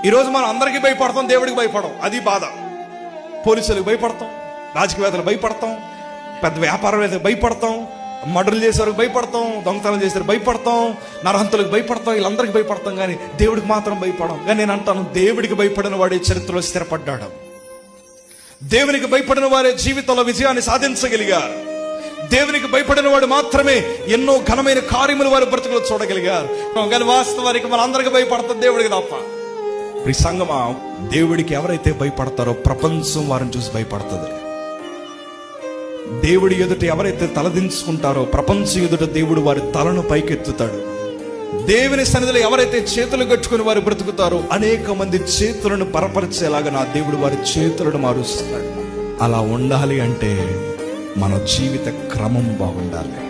ఈరోజు మనం అందరికీ భయపడతాం, దేవుడికి భయపడం. అది బాధ. పోలీసులకు భయపడతాం, రాజకీయవేత్తలకు భయపడతాం, పెద్ద వ్యాపారవేత్తలకు భయపడతాం, మర్డర్లు చేసేవారికి భయపడతాం, దొంగతనం చేసేవారికి భయపడతాం, నరహంతులకు భయపడతాం, వీళ్ళందరికీ భయపడతాం, కానీ దేవుడికి మాత్రం భయపడం. కానీ నేను అంటాను, దేవుడికి భయపడిన వాడే చరిత్రలో స్థిరపడ్డాడు. దేవునికి భయపడిన వారే జీవితంలో విజయాన్ని సాధించగలిగారు. దేవునికి భయపడిన వాడు మాత్రమే ఎన్నో ఘనమైన కార్యములు వారి బ్రతుకులో చూడగలిగారు. కానీ వాస్తవానికి మన అందరికి భయపడతాం, దేవుడికి తప్ప. ఈ సంగమా, దేవుడికి ఎవరైతే భయపడతారో ప్రపంచం వారిని చూసి భయపడుతుంది. దేవుడి ఎదుట ఎవరైతే తలదించుకుంటారో ప్రపంచం ఎదుట దేవుడు వారి తలను పైకెత్తుతాడు. దేవుని సన్నిధిలో ఎవరైతే చేతులు కట్టుకుని వారు బ్రతుకుతారో అనేక మంది చేతులను బలపరిచేలాగా నా దేవుడు వారి చేతులను మారుస్తాడు. అలా ఉండాలి అంటే మన జీవిత క్రమం బాగుండాలి.